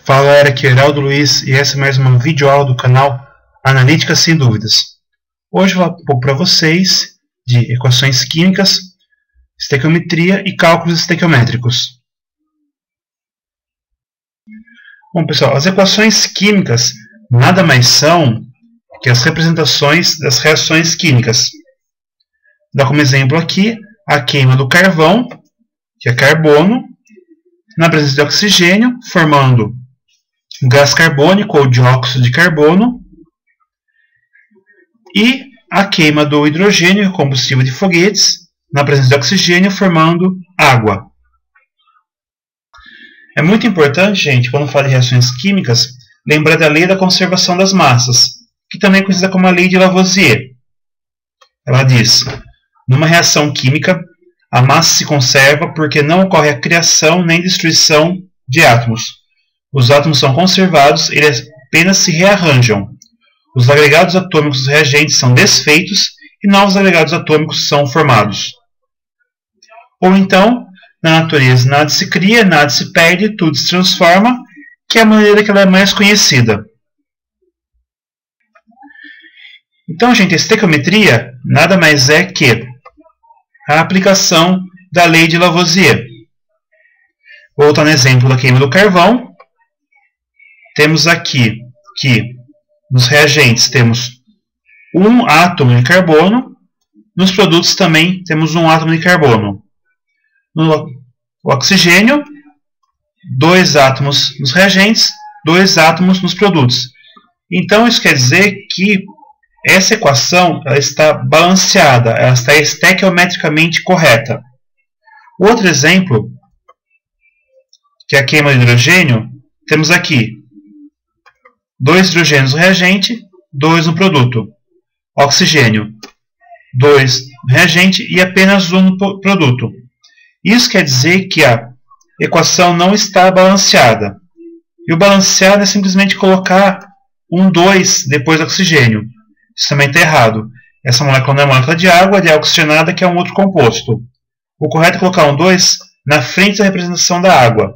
Fala galera, aqui é Heraldo Luiz e essa é mais uma videoaula do canal Analítica Sem Dúvidas. Hoje eu vou falar um pouco para vocês de equações químicas, estequiometria e cálculos estequiométricos. Bom pessoal, as equações químicas nada mais são que as representações das reações químicas. Dá como exemplo aqui a queima do carvão, que é carbono, na presença de oxigênio, formando gás carbônico ou dióxido de carbono, e a queima do hidrogênio, combustível de foguetes, na presença de oxigênio, formando água. É muito importante, gente, quando fala de reações químicas, lembrar da lei da conservação das massas, que também é conhecida como a lei de Lavoisier. Ela diz: numa reação química, a massa se conserva porque não ocorre a criação nem destruição de átomos. Os átomos são conservados, eles apenas se rearranjam. Os agregados atômicos dos reagentes são desfeitos e novos agregados atômicos são formados. Ou então, na natureza nada se cria, nada se perde, tudo se transforma, que é a maneira que ela é mais conhecida. Então, gente, a estequiometria nada mais é que a aplicação da lei de Lavoisier. Vou voltar no exemplo da queima do carvão. Temos aqui que nos reagentes temos um átomo de carbono, nos produtos também temos um átomo de carbono. No oxigênio, 2 átomos nos reagentes, 2 átomos nos produtos. Então isso quer dizer que essa equação ela está balanceada, ela está estequiometricamente correta. Outro exemplo, que é a queima de hidrogênio, temos aqui 2 hidrogênios no reagente, 2 no produto. Oxigênio, 2 no reagente e apenas 1 no produto. Isso quer dizer que a equação não está balanceada. E o balanceado é simplesmente colocar um 2 depois do oxigênio. Isso também está errado. Essa molécula não é molécula de água, ela é oxigenada, que é um outro composto. O correto é colocar um 2 na frente da representação da água.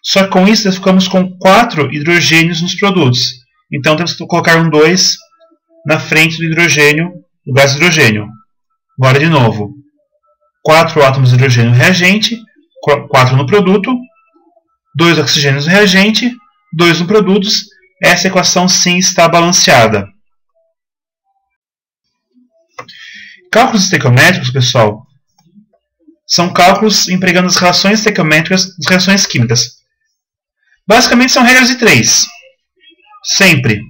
Só que com isso nós ficamos com 4 hidrogênios nos produtos. Então temos que colocar um 2 na frente do hidrogênio, do gás hidrogênio. Agora de novo. 4 átomos de hidrogênio no reagente, 4 no produto, 2 oxigênios no reagente, 2 no produtos. Essa equação sim está balanceada. Cálculos estequiométricos, pessoal, são cálculos empregando as relações estequiométricas das reações químicas. Basicamente são regras de 3. Sempre.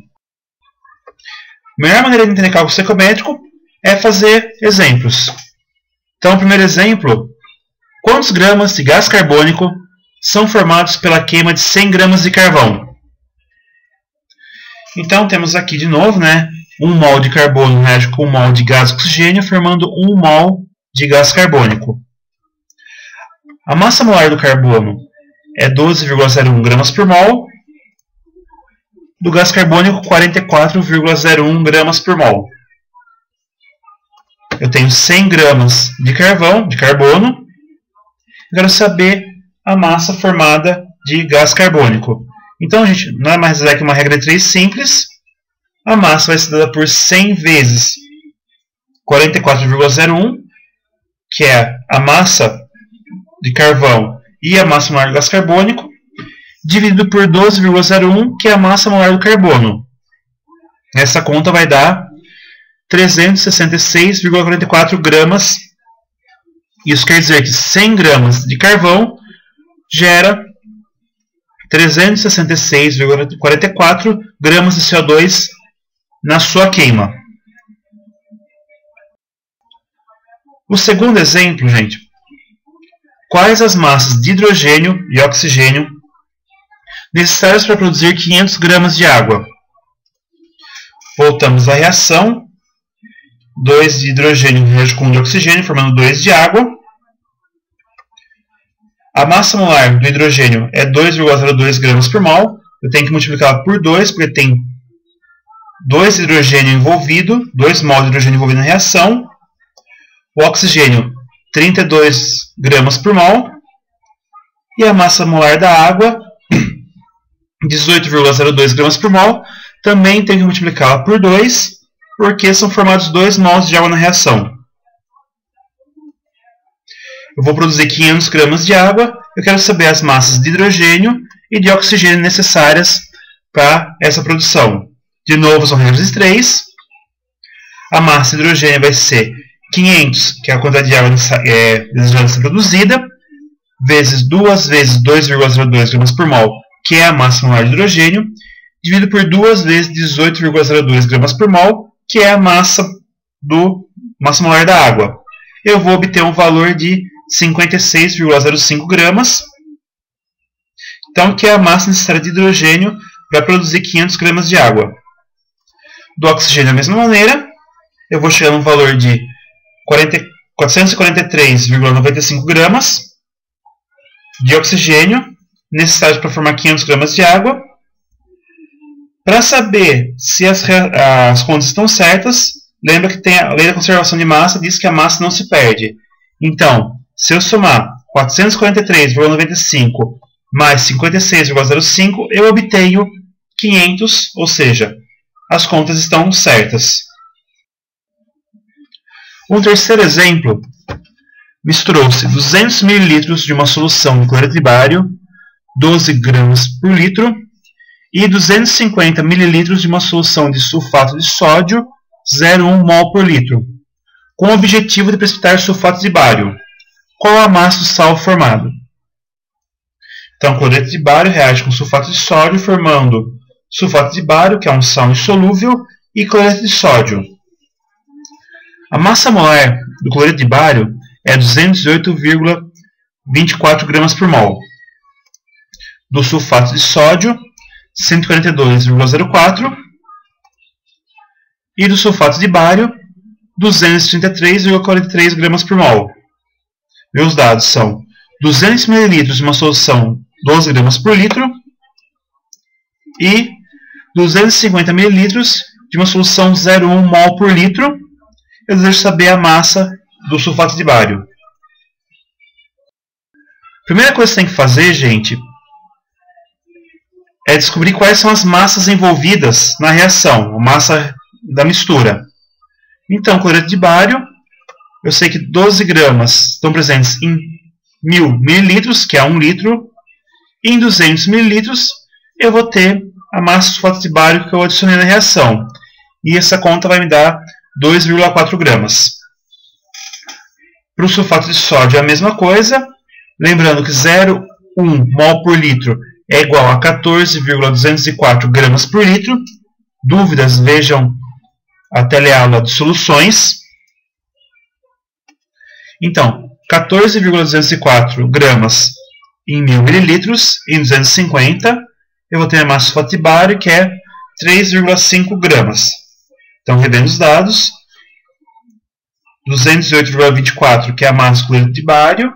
A melhor maneira de entender cálculo estequiométrico é fazer exemplos. Então, o primeiro exemplo: quantos gramas de gás carbônico são formados pela queima de 100 gramas de carvão? Então, temos aqui de novo, 1 mol de carbono reage com 1 mol de gás oxigênio, formando 1 mol de gás carbônico. A massa molar do carbono é 12,01 gramas por mol, do gás carbônico 44,01 gramas por mol. Eu tenho 100 gramas de carbono, quero saber a massa formada de gás carbônico. Então, gente, não é mais que uma regra de 3 simples. A massa vai ser dada por 100 vezes 44,01, que é a massa de carvão e a massa molar do gás carbônico, dividido por 12,01, que é a massa molar do carbono. Essa conta vai dar 366,44 gramas. Isso quer dizer que 100 gramas de carvão gera 366,44 gramas de CO2 na sua queima. O segundo exemplo, gente: quais as massas de hidrogênio e oxigênio necessárias para produzir 500 gramas de água? Voltamos à reação. 2 de hidrogênio reage com 1 de oxigênio, formando 2 de água. A massa molar do hidrogênio é 2,02 gramas por mol. Eu tenho que multiplicá-la por 2, porque tem 2 hidrogênio envolvido, 2 mol de hidrogênio envolvido na reação. O oxigênio, 32 gramas por mol. E a massa molar da água 18,02 gramas por mol, também tenho que multiplicá-la por 2, porque são formados 2 mols de água na reação. Eu vou produzir 500 gramas de água, eu quero saber as massas de hidrogênio e de oxigênio necessárias para essa produção. De novo, são regras de 3. A massa de hidrogênio vai ser 500, que é a quantidade de água desejada ser produzida, vezes 2 vezes 2,02 gramas por mol, que é a massa molar de hidrogênio, dividido por 2 vezes 18,02 gramas por mol, que é a massa molar da água. Eu vou obter um valor de 56,05 gramas, então, que é a massa necessária de hidrogênio para produzir 500 gramas de água. Do oxigênio, da mesma maneira, eu vou chegar num valor de 443,95 gramas de oxigênio, necessários para formar 500 gramas de água. Para saber se as contas estão certas, lembra que tem a lei da conservação de massa, diz que a massa não se perde. Então, se eu somar 443,95 mais 56,05, eu obtenho 500, ou seja, as contas estão certas. Um terceiro exemplo, misturou-se 200 ml de uma solução de cloreto de bário, 12 gramas por litro, e 250 ml de uma solução de sulfato de sódio, 0,1 mol por litro, com o objetivo de precipitar sulfato de bário. Qual a massa do sal formado? Então, cloreto de bário reage com sulfato de sódio, formando sulfato de bário, que é um sal insolúvel, e cloreto de sódio. A massa molar do cloreto de bário é 208,24 gramas por mol. Do sulfato de sódio, 142,04. E do sulfato de bário, 233,43 gramas por mol. Meus dados são 200 ml de uma solução 12 gramas por litro e 250 ml de uma solução 0,1 mol por litro. Eu desejo saber a massa do sulfato de bário. A primeira coisa que você tem que fazer, gente, é descobrir quais são as massas envolvidas na reação, a massa da mistura. Então, cloreto de bário, eu sei que 12 gramas estão presentes em 1000 ml, que é 1 litro, e em 200 ml eu vou ter a massa do sulfato de bário que eu adicionei na reação. E essa conta vai me dar 2,4 gramas. Para o sulfato de sódio é a mesma coisa, lembrando que 0,1 mol por litro é igual a 14,204 gramas por litro. Dúvidas, vejam a teleaula de soluções. Então, 14,204 gramas em 1000 mililitros, em 250, eu vou ter a massa do sulfato de bário, que é 3,5 gramas. Então, revendo os dados, 208,24, que é a massa do cloreto de bário,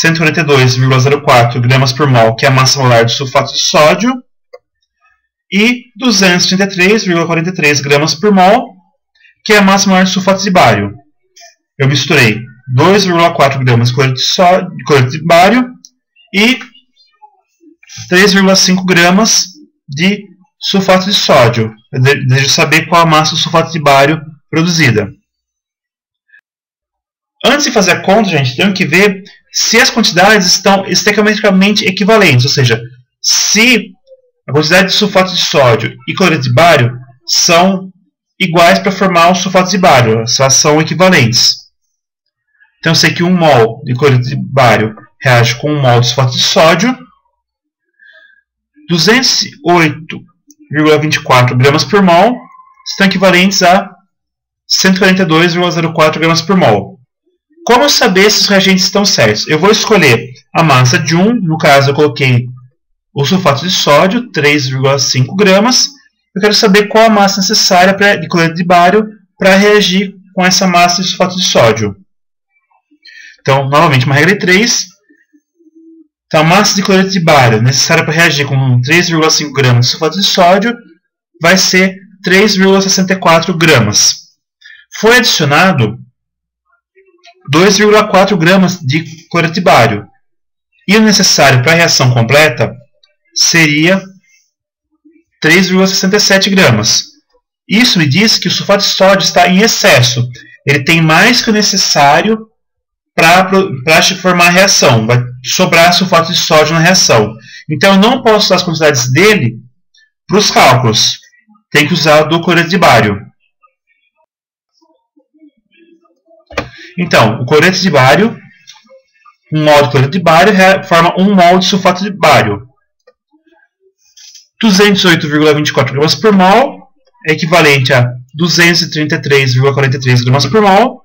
142,04 gramas por mol, que é a massa molar do sulfato de sódio, e 233,43 gramas por mol, que é a massa molar do sulfato de bário. Eu misturei 2,4 gramas de cloreto de bário e 3,5 gramas de sulfato de sódio. Eu desejo saber qual a massa do sulfato de bário produzida. Antes de fazer a conta, gente, temos que ver se as quantidades estão estequiometricamente equivalentes, ou seja, se a quantidade de sulfato de sódio e cloreto de bário são iguais para formar o sulfato de bário, se elas são equivalentes. Então eu sei que 1 mol de cloreto de bário reage com 1 mol de sulfato de sódio. 208,24 gramas por mol estão equivalentes a 142,04 gramas por mol. Como saber se os reagentes estão certos? Eu vou escolher a massa de um, no caso eu coloquei o sulfato de sódio, 3,5 gramas. Eu quero saber qual a massa necessária de cloreto de bário para reagir com essa massa de sulfato de sódio. Então, novamente, uma regra de 3. Então, a massa de cloreto de bário necessária para reagir com 3,5 gramas de sulfato de sódio vai ser 3,64 gramas. Foi adicionado 2,4 gramas de cloreto de bário. E o necessário para a reação completa seria 3,67 gramas. Isso me diz que o sulfato de sódio está em excesso. Ele tem mais que o necessário para formar a reação. Vai sobrar sulfato de sódio na reação. Então eu não posso usar as quantidades dele para os cálculos. Tem que usar do cloreto de bário. Então, o cloreto de bário, 1 mol de cloreto de bário forma 1 mol de sulfato de bário. 208,24 gramas por mol é equivalente a 233,43 gramas por mol.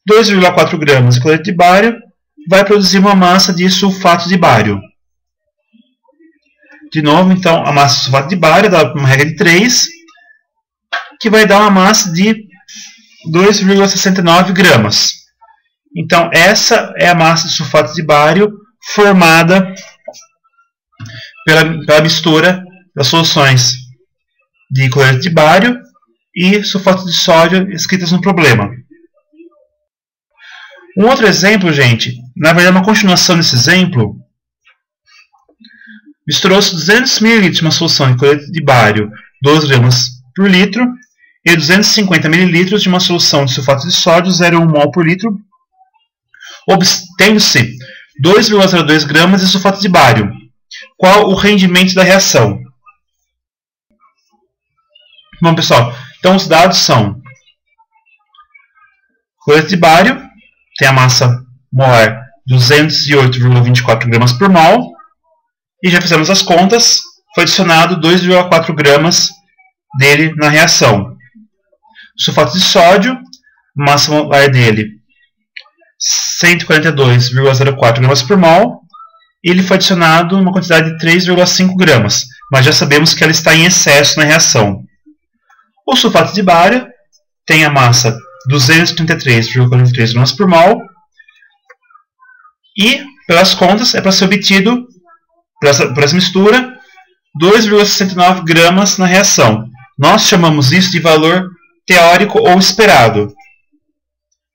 2,4 gramas de cloreto de bário vai produzir uma massa de sulfato de bário. De novo, então, a massa de sulfato de bário dá uma regra de 3, que vai dar uma massa de 2,69 gramas. Então, essa é a massa de sulfato de bário formada pela mistura das soluções de cloreto de bário e sulfato de sódio escritas no problema. Um outro exemplo, gente, na verdade uma continuação desse exemplo, misturou-se 200 ml de uma solução de cloreto de bário, 12 gramas por litro, e 250 ml de uma solução de sulfato de sódio, 0,1 mol por litro, obtendo-se 2,02 gramas de sulfato de bário. Qual o rendimento da reação? Bom, pessoal, então os dados são: cloreto de bário tem a massa molar 208,24 gramas por mol, e já fizemos as contas, foi adicionado 2,4 gramas dele na reação. Sulfato de sódio, massa molar dele 142,04 gramas por mol, e ele foi adicionado uma quantidade de 3,5 gramas, mas já sabemos que ela está em excesso na reação. O sulfato de bário tem a massa 233,43 gramas por mol, e, pelas contas, é para ser obtido, por essa mistura, 2,69 gramas na reação. Nós chamamos isso de valor teórico ou esperado.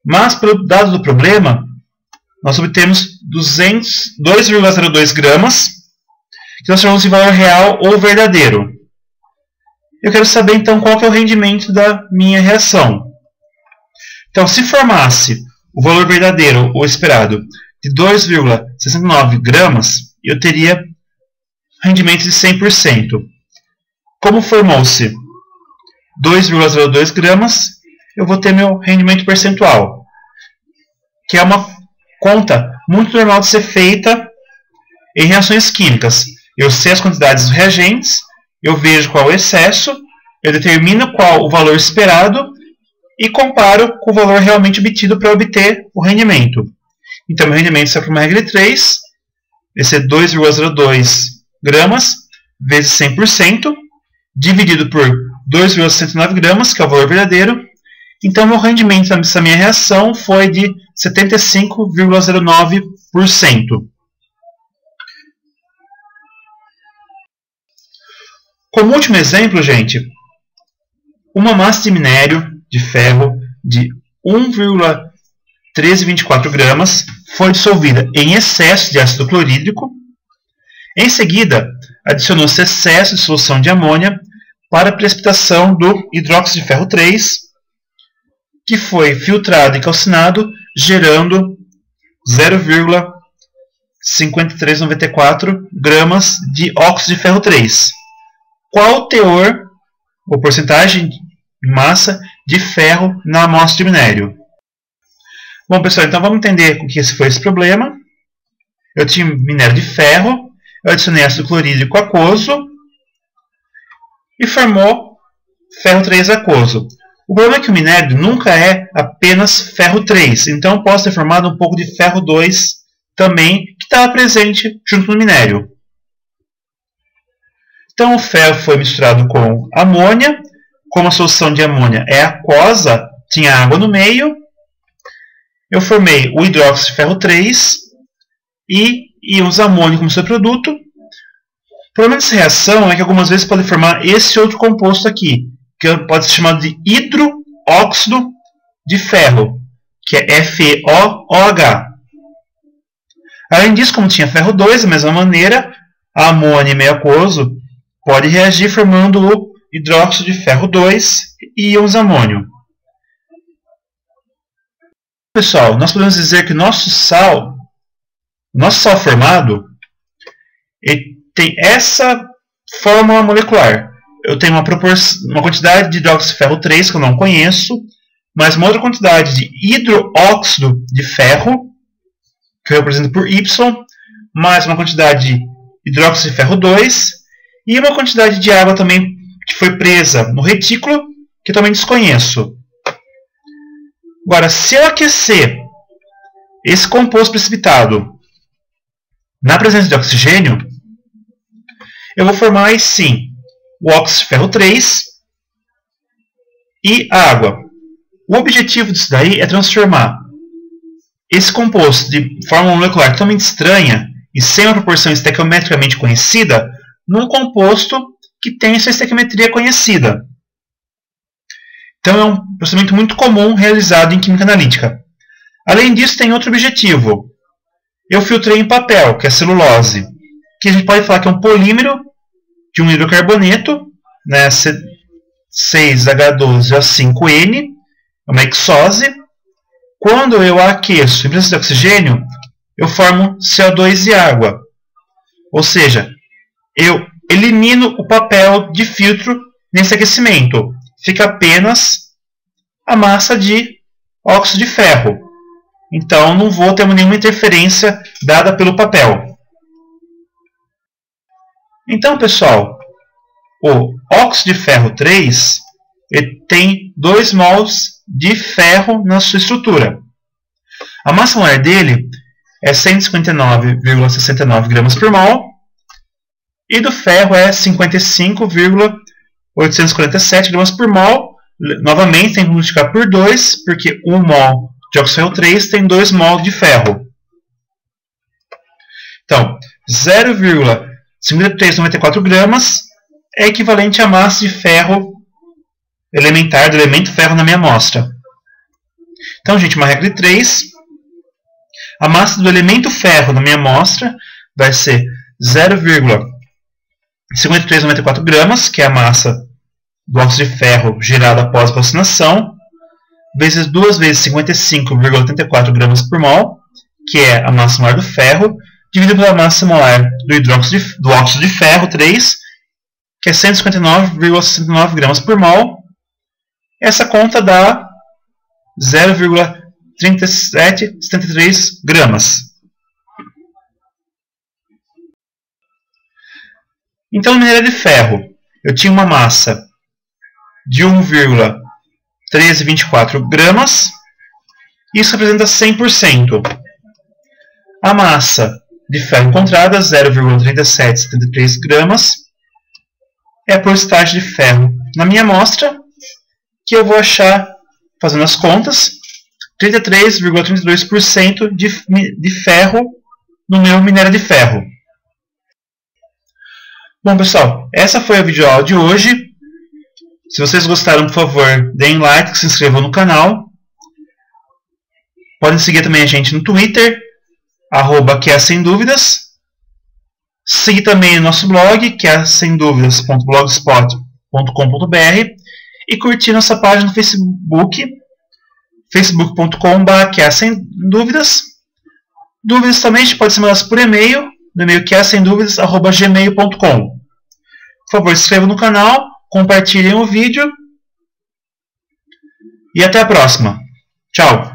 Mas, pelo dado do problema, nós obtemos 2,02 gramas, que nós chamamos de valor real ou verdadeiro. Eu quero saber, então, qual que é o rendimento da minha reação. Então, se formasse o valor verdadeiro ou esperado de 2,69 gramas, eu teria rendimento de 100%. Como formou-se 2,02 gramas, eu vou ter meu rendimento percentual, que é uma conta muito normal de ser feita em reações químicas. Eu sei as quantidades dos reagentes, eu vejo qual é o excesso, eu determino qual o valor esperado e comparo com o valor realmente obtido para obter o rendimento. Então, meu rendimento sai para uma regra de 3, vai ser 2,02 gramas vezes 100%, dividido por 2,69 gramas, que é o valor verdadeiro. Então, meu rendimento dessa minha reação foi de 75,09%. Como último exemplo, gente, uma massa de minério de ferro de 1,1324 gramas foi dissolvida em excesso de ácido clorídrico. Em seguida, adicionou-se excesso de solução de amônia para a precipitação do hidróxido de ferro 3, que foi filtrado e calcinado, gerando 0,5394 gramas de óxido de ferro 3. Qual o teor ou porcentagem de massa de ferro na amostra de minério? Bom, pessoal, então vamos entender o que foi esse problema. Eu tinha minério de ferro, eu adicionei ácido clorídrico aquoso e formou ferro 3 aquoso. O problema é que o minério nunca é apenas ferro 3, então posso ter formado um pouco de ferro 2 também, que estava presente junto no minério. Então o ferro foi misturado com amônia. Como a solução de amônia é aquosa, tinha água no meio, eu formei o hidróxido de ferro 3 e íons amônio como seu produto. O problema dessa reação é que algumas vezes pode formar esse outro composto aqui, que pode ser chamado de hidroóxido de ferro, que é FeOOH. Além disso, como tinha ferro 2, da mesma maneira, amônio meio aquoso pode reagir formando o hidróxido de ferro 2 e íons amônio. Pessoal, nós podemos dizer que o nosso sal formado, ele tem essa fórmula molecular. Eu tenho uma quantidade de hidróxido de ferro 3 que eu não conheço, mais uma outra quantidade de hidroóxido de ferro, que eu represento por Y, mais uma quantidade de hidróxido de ferro 2 e uma quantidade de água também que foi presa no retículo, que eu também desconheço. Agora, se eu aquecer esse composto precipitado na presença de oxigênio, eu vou formar aí sim o óxido de ferro 3 e a água. O objetivo disso daí é transformar esse composto de fórmula molecular totalmente estranha e sem uma proporção estequiometricamente conhecida num composto que tem sua estequiometria conhecida. Então é um procedimento muito comum realizado em química analítica. Além disso, tem outro objetivo. Eu filtrei em papel, que é celulose, que a gente pode falar que é um polímero de um hidrocarboneto, né, 6H12O5N, é uma hexose. Quando eu a aqueço em presença de oxigênio, eu formo CO2 e água. Ou seja, eu elimino o papel de filtro nesse aquecimento. Fica apenas a massa de óxido de ferro. Então, não vou ter nenhuma interferência dada pelo papel. Então, pessoal, o óxido de ferro 3 ele tem 2 mols de ferro na sua estrutura. A massa molar dele é 159,69 gramas por mol e do ferro é 55,847 gramas por mol. Novamente, tem que multiplicar por 2, porque 1 mol de óxido de ferro 3 tem 2 mol de ferro. Então, 0,5394 gramas é equivalente à massa de ferro elementar do elemento ferro na minha amostra. Então, gente, uma regra de 3. A massa do elemento ferro na minha amostra vai ser 0,5394 gramas, que é a massa do óxido de ferro gerado após a calcinação, vezes 2 vezes 55,84 gramas por mol, que é a massa molar do ferro, dividido pela massa molar do óxido de ferro 3, que é 159,69 gramas por mol. Essa conta dá 0,3773 gramas. Então, no minério de ferro, eu tinha uma massa de 1,1324 gramas. Isso representa 100%. A massa de ferro encontrada, 0,3773 gramas, é a porcentagem de ferro na minha amostra, que eu vou achar, fazendo as contas, 33,32% de ferro no meu minério de ferro. Bom, pessoal, essa foi a videoaula de hoje. Se vocês gostaram, por favor, deem like, se inscrevam no canal. Podem seguir também a gente no Twitter, @QASemDúvidas. Seguir também o nosso blog, que é semduvidas.blogspot.com.br, e curtir nossa página no Facebook, facebook.com/QASemDúvidas. Dúvidas também a gente pode ser mandadas por e-mail, no e-mail QASemDúvidas@gmail.com. Por favor, se inscrevam no canal, compartilhem o vídeo e até a próxima. Tchau!